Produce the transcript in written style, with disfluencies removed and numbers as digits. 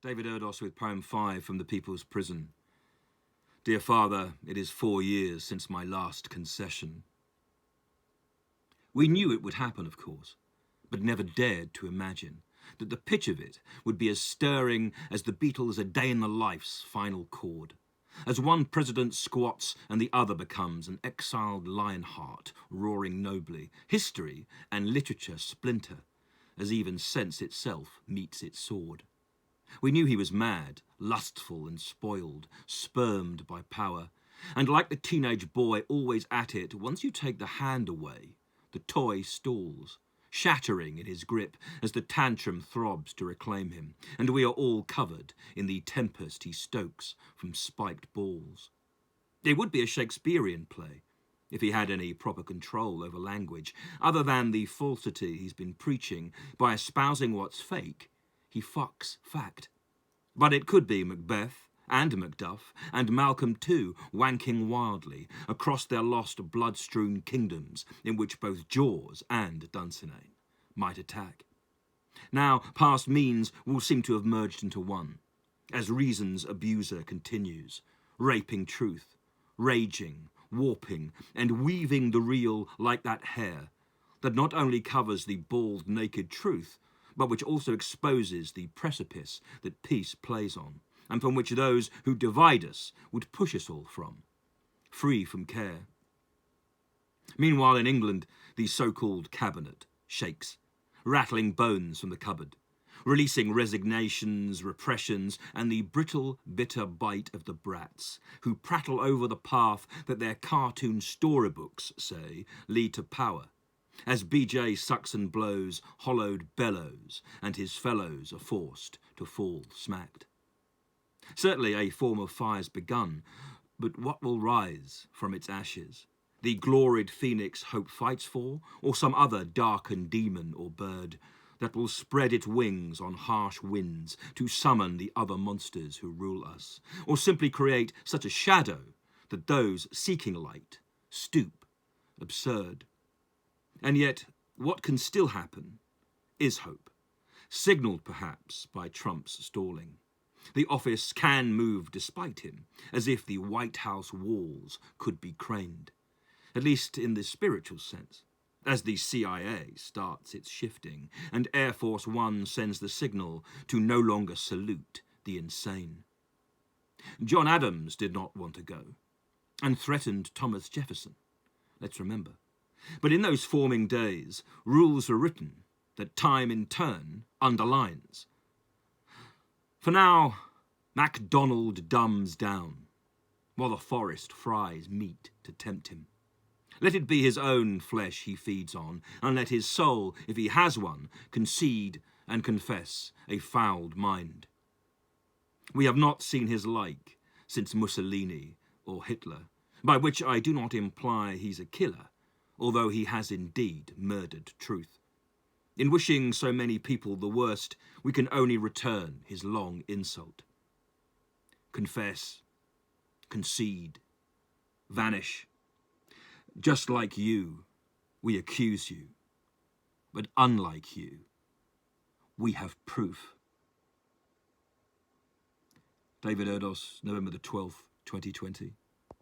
David Erdos with poem 5 from the People's Prison. Dear Father, it is 4 years since my last concession. We knew it would happen, of course, but never dared to imagine that the pitch of it would be as stirring as the Beatles' A Day in the Life's final chord, as one president squats and the other becomes an exiled lionheart roaring nobly, history and literature splinter, as even sense itself meets its sword. We knew he was mad, lustful and spoiled, spermed by power, and like the teenage boy always at it, once you take the hand away, the toy stalls, shattering in his grip as the tantrum throbs to reclaim him, and we are all covered in the tempest he stokes from spiked balls. It would be a Shakespearean play, if he had any proper control over language, other than the falsity he's been preaching by espousing what's fake. He fucks fact. But it could be Macbeth and Macduff and Malcolm too, wanking wildly across their lost blood-strewn kingdoms in which both Jaws and Dunsinane might attack. Now past means will seem to have merged into one, as reason's abuser continues, raping truth, raging, warping, and weaving the real like that hair that not only covers the bald, naked truth, but which also exposes the precipice that peace plays on, and from which those who divide us would push us all from, free from care. Meanwhile in England, the so-called cabinet shakes, rattling bones from the cupboard, releasing resignations, repressions, and the brittle, bitter bite of the brats, who prattle over the path that their cartoon storybooks say lead to power, as B.J. sucks and blows hollowed bellows, and his fellows are forced to fall smacked. Certainly a form of fire's begun, but what will rise from its ashes? The gloried phoenix hope fights for, or some other darkened demon or bird that will spread its wings on harsh winds to summon the other monsters who rule us, or simply create such a shadow that those seeking light stoop, absurd. And yet, what can still happen is hope, signalled perhaps by Trump's stalling. The office can move despite him, as if the White House walls could be craned, at least in the spiritual sense, as the CIA starts its shifting and Air Force One sends the signal to no longer salute the insane. John Adams did not want to go, and threatened Thomas Jefferson, let's remember. But in those forming days, rules were written that time in turn underlines. For now, MacDonald dumbs down, while the forest fries meat to tempt him. Let it be his own flesh he feeds on, and let his soul, if he has one, concede and confess a fouled mind. We have not seen his like since Mussolini or Hitler, by which I do not imply he's a killer, although he has indeed murdered truth. In wishing so many people the worst, we can only return his long insult. Confess, concede, vanish. Just like you, we accuse you. But unlike you, we have proof. David Erdos, November the 12th, 2020.